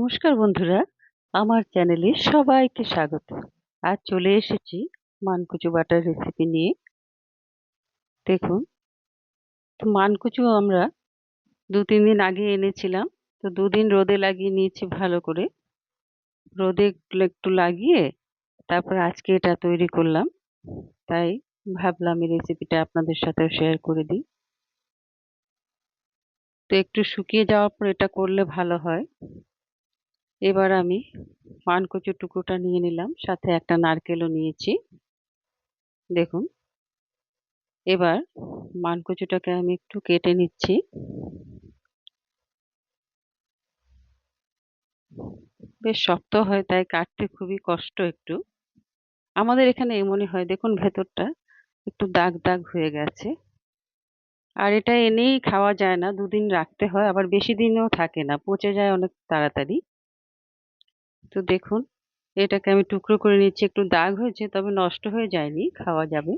নমস্কার বন্ধুরা, আমার চ্যানেলে সবাইকে স্বাগত। আজ চলে এসেছি মানকচু বাটার রেসিপি নিয়ে। দেখুন, তো মানকচু আমরা ২-৩ দিন আগে এনেছিলাম। তো ২ দিন রোদে লাগিয়ে নিয়েছি ভালো করে। রোদে একটু লাগিয়ে তারপর আজকে এটা তৈরি করলাম। তাই ভাবলাম এই রেসিপিটা আপনাদের সাথেও শেয়ার করে দিই। তো একটু শুকিয়ে যাওয়ার পর এটা করলে ভালো হয়। এবার আমি মানকচুর টুকরোটা নিয়ে নিলাম, সাথে একটা নারকেলও নিয়েছি। দেখুন, এবার মানকচুটাকে আমি একটু কেটে নিচ্ছি। বেশ শক্ত হয়, তাই কাটতে খুবই কষ্ট একটু। আমাদের এখানে এমনই হয়, দেখুন ভেতরটা একটু দাগ দাগ হয়ে গেছে। আর এটা এনেই খাওয়া যায় না, ২ দিন রাখতে হয়, আবার বেশি দিনও থাকে না, পচে যায় অনেক তাড়াতাড়ি। তো দেখুন, এটাকে আমি টুকরো করে নিচ্ছি। একটু দাগ হয়েছে, তবে নষ্ট হয়ে যায়নি, খাওয়া যাবে।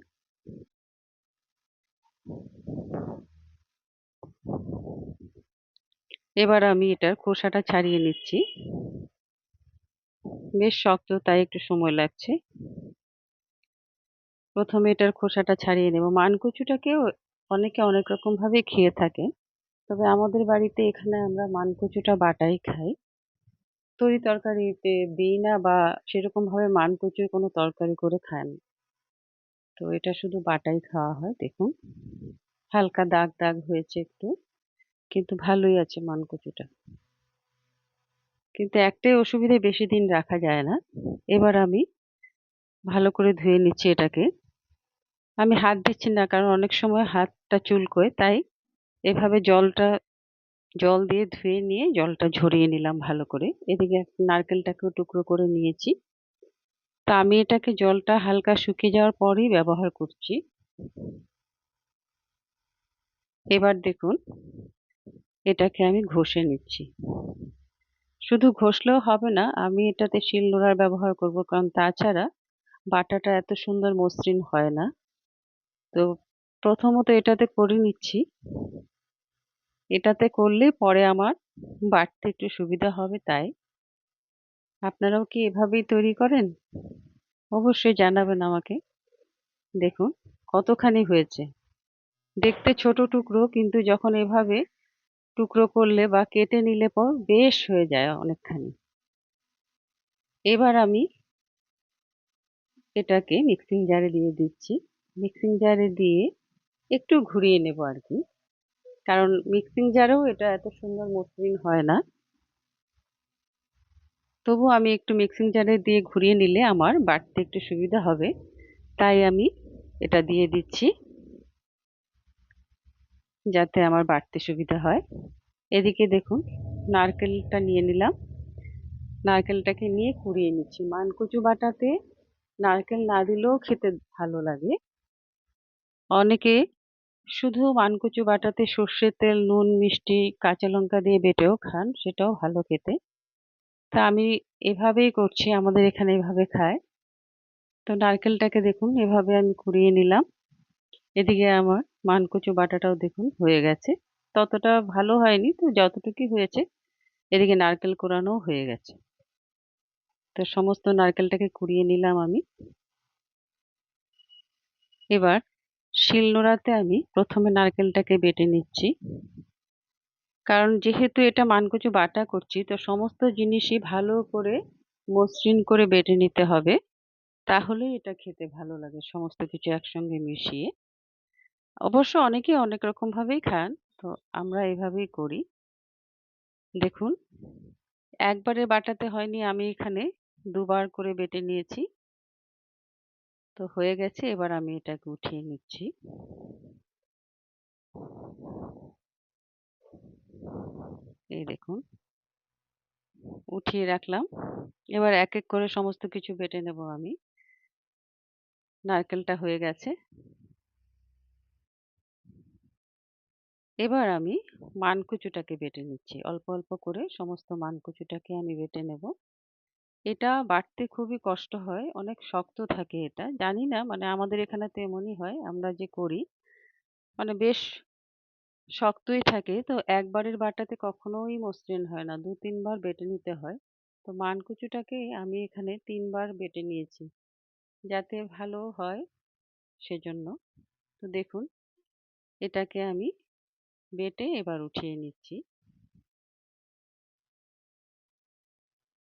এবার আমি এটার খোসাটা ছাড়িয়ে নিচ্ছি। বেশ শক্ত, তাই একটু সময় লাগছে। প্রথমে এটার খোসাটা ছাড়িয়ে নেব। মানকচুটাকেও অনেকে অনেক রকম ভাবে খেয়ে থাকে, তবে আমাদের বাড়িতে এখানে আমরা মানকচুটা বাটাই খাই। তরি তরকারিতে দিই না, বা সেরকম ভাবে মানকচুর কোনো তরকারি করে খায় না। তো এটা শুধু বাটাই খাওয়া হয়। দেখুন, হালকা দাগ দাগ হয়েছে একটু, কিন্তু ভালোই আছে মানকচুটা। কিন্তু একটাই অসুবিধা, বেশি দিন রাখা যায় না। এবার আমি ভালো করে ধুয়ে নিচ্ছি এটাকে। আমি হাত দিচ্ছি না, কারণ অনেক সময় হাতটা চুলকোয়, তাই এভাবে জল দিয়ে ধুয়ে নিয়ে জলটা ঝরিয়ে নিলাম ভালো করে। এদিকে নারকেলটাকেও টুকরো করে নিয়েছি। তো আমি এটাকে জলটা হালকা শুকিয়ে যাওয়ার পরই ব্যবহার করছি। এবার দেখুন, এটাকে আমি ঘষে নিচ্ছি। শুধু ঘষলেও হবে না, আমি এটাতে শিলনোড়ার ব্যবহার করব, কারণ তাছাড়া বাটাটা এত সুন্দর মসৃণ হয় না। তো প্রথমত এটাতে করে নিচ্ছি। এটাতে করলে পরে আমার বাটতে একটু সুবিধা হবে, তাই। আপনারাও কি এভাবেই তৈরি করেন? অবশ্যই জানাবেন আমাকে। দেখুন কতখানি হয়েছে। দেখতে ছোট টুকরো, কিন্তু যখন এভাবে টুকরো করলে বা কেটে নিলে পর বেশ হয়ে যায় অনেকখানি। এবার আমি এটাকে মিক্সিং জারে দিয়ে দিচ্ছি। মিক্সিং জারে দিয়ে একটু ঘুরিয়ে নেব আর কি, কারণ মিক্সিং জারেও এটা এত সুন্দর মসৃণ হয় না। তবু আমি একটু মিক্সিং জারে দিয়ে ঘুরিয়ে নিলে আমার বাটতে একটু সুবিধা হবে, তাই আমি এটা দিয়ে দিচ্ছি, যাতে আমার বাটতে সুবিধা হয়। এদিকে দেখুন, নারকেলটা নিয়ে নিলাম। নারকেলটাকে নিয়ে কুড়িয়ে নিচ্ছি। মানকচু বাটাতে নারকেল না দিলেও খেতে ভালো লাগে। অনেকে শুধু মানকচু বাটাতে সর্ষের তেল, নুন, মিষ্টি, কাঁচা লঙ্কা দিয়ে বেটেও খান, সেটাও ভালো খেতে। তা আমি এভাবেই করছি, আমাদের এখানে এভাবে খায়। তো নারকেলটাকে দেখুন এভাবে আমি কুড়িয়ে নিলাম। এদিকে আমার মানকচু বাটাটাও দেখুন হয়ে গেছে। ততটা ভালো হয়নি, তো যতটুকুই হয়েছে। এদিকে নারকেল কোড়ানোও হয়ে গেছে। তো সমস্ত নারকেলটাকে কুড়িয়ে নিলাম আমি। এবার শিলনোড়াতে আমি প্রথমে নারকেলটাকে বেটে নিচ্ছি, কারণ যেহেতু এটা মানকচু বাটা করছি, তো সমস্ত জিনিসই ভালো করে মসৃণ করে বেটে নিতে হবে, তাহলেই এটা খেতে ভালো লাগে সমস্ত কিছু একসঙ্গে মিশিয়ে। অবশ্য অনেকে অনেক রকম ভাবেই খান, তো আমরা এভাবেই করি। দেখুন, একবারে বাটাতে হয়নি, আমি এখানে দুবার করে বেটে নিয়েছি। তো হয়ে গেছে, এবার আমি এটাকে উঠিয়ে নিচ্ছি। এই দেখুন, উঠিয়ে রাখলাম। এবার এক এক করে সমস্ত কিছু বেটে নেব আমি। নারকেলটা হয়ে গেছে। এবার আমি মানকচুটাকে বেটে নিচ্ছি। অল্প অল্প করে সমস্ত মানকচুটাকে আমি বেটে নেব। এটা বাটতে খুবই কষ্ট হয়, অনেক শক্ত থাকে এটা। জানি না, মানে আমাদের এখানে তো এমনই হয়, আমরা যে করি, মানে বেশ শক্তই থাকে, তো একবারের বাটাতে কখনোই মসৃণ হয় না, ২-৩ বার বেটে নিতে হয়। তো মানকচুটাকে আমি এখানে ৩ বার বেটে নিয়েছি যাতে ভালো হয় সেজন্য। তো দেখুন, এটাকে আমি বেটে এবার উঠিয়ে নিচ্ছি।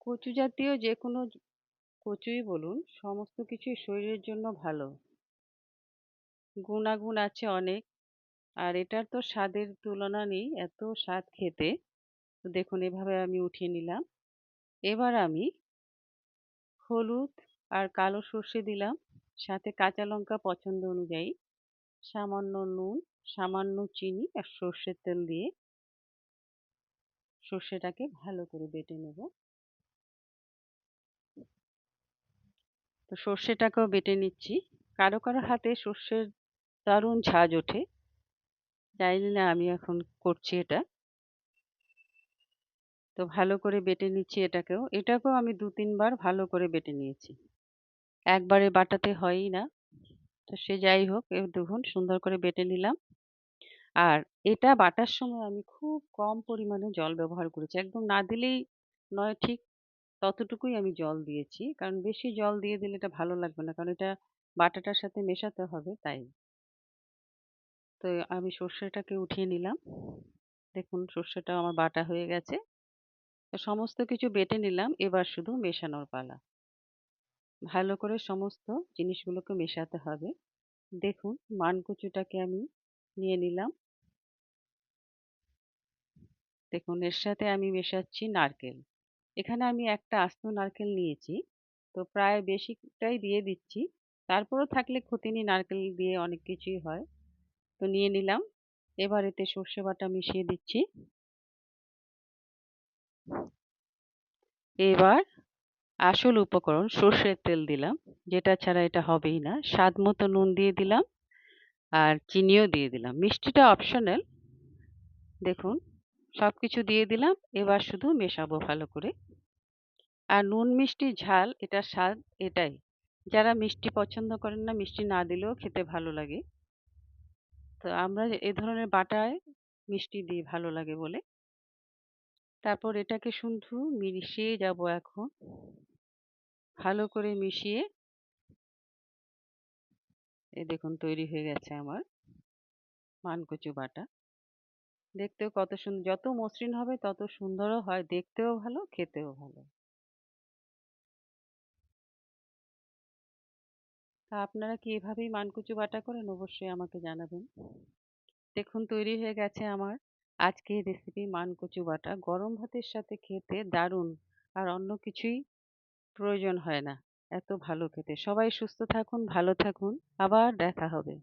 কচু জাতীয় যে কোনো কচুই বলুন, সমস্ত কিছুই শরীরের জন্য ভালো। গুণাগুণ আছে অনেক। আর এটার তো স্বাদের তুলনা নেই, এত স্বাদ খেতে। তো দেখুন, এভাবে আমি উঠিয়ে নিলাম। এবার আমি হলুদ আর কালো সর্ষে দিলাম, সাথে কাঁচা লঙ্কা পছন্দ অনুযায়ী, সামান্য নুন, সামান্য চিনি আর সর্ষের তেল দিয়ে সর্ষেটাকে ভালো করে বেটে নেব। তো সর্ষেটাকেও বেটে নিচ্ছি। কারো কারো হাতে সর্ষের দারুণ ঝাঁজ ওঠে, জানি না, আমি এখন করছি এটা। তো ভালো করে বেটে নিচ্ছি এটাকেও আমি ২-৩ বার ভালো করে বেটে নিয়েছি। একবারে বাটাতে হয়ই না। তো সে যাই হোক, দেখুন সুন্দর করে বেটে নিলাম। আর এটা বাটার সময় আমি খুব কম পরিমাণে জল ব্যবহার করেছি। একদম না দিলেই নয়, ঠিক ততটুকুই আমি জল দিয়েছি। কারণ বেশি জল দিয়ে দিলে এটা ভালো লাগবে না। কারণ এটা বাটাটার সাথে মেশাতে হবে তাই। তো আমি সর্ষেটাকে উঠিয়ে নিলাম। দেখুন, সর্ষেটাও আমার বাটা হয়ে গেছে। তো সমস্ত কিছু বেটে নিলাম। এবার শুধু মেশানোর পালা। ভালো করে সমস্ত জিনিসগুলোকে মেশাতে হবে। দেখুন, মানকচুটাকে আমি নিয়ে নিলাম। দেখুন, এর সাথে আমি মেশাচ্ছি নারকেল। এখানে আমি একটা আস্ত নারকেল নিয়েছি। তো প্রায় বেশিটাই দিয়ে দিচ্ছি। তারপরেও থাকলে ক্ষতি নেই, নারকেল দিয়ে অনেক কিছুই হয়। তো নিয়ে নিলাম। এবার এতে সর্ষে বাটা মিশিয়ে দিচ্ছি। এবার আসল উপকরণ সর্ষের তেল দিলাম, যেটা ছাড়া এটা হবেই না। স্বাদ মতো নুন দিয়ে দিলাম আর চিনিও দিয়ে দিলাম। মিষ্টিটা অপশনাল। দেখুন, সবকিছু দিয়ে দিলাম। এবার শুধু মেশাবো ভালো করে। আর নুন, মিষ্টি, ঝাল এটার স্বাদ এটাই। যারা মিষ্টি পছন্দ করেন না, মিষ্টি না দিলেও খেতে ভালো লাগে। তো আমরা এ ধরনের বাটায় মিষ্টি দিই ভালো লাগে বলে। তারপর এটাকে শুধু মিশিয়ে যাবো এখন। ভালো করে মিশিয়ে এই দেখুন তৈরি হয়ে গেছে আমার মানকচু বাটা। দেখতেও কত সুন্দর, যত মসৃণ হবে তত সুন্দরও হয়, দেখতেও ভালো, খেতেও ভালো। তা আপনারা কি এভাবেই মানকচু বাটা করেন? অবশ্যই আমাকে জানাবেন। দেখুন, তৈরি হয়ে গেছে আমার আজকের রেসিপি মানকচু বাটা। গরম ভাতের সাথে খেতে দারুণ। আর অন্য কিছুই প্রয়োজন হয় না। এত ভালো খেতে। সবাই সুস্থ থাকুন, ভালো থাকুন। আবার দেখা হবে।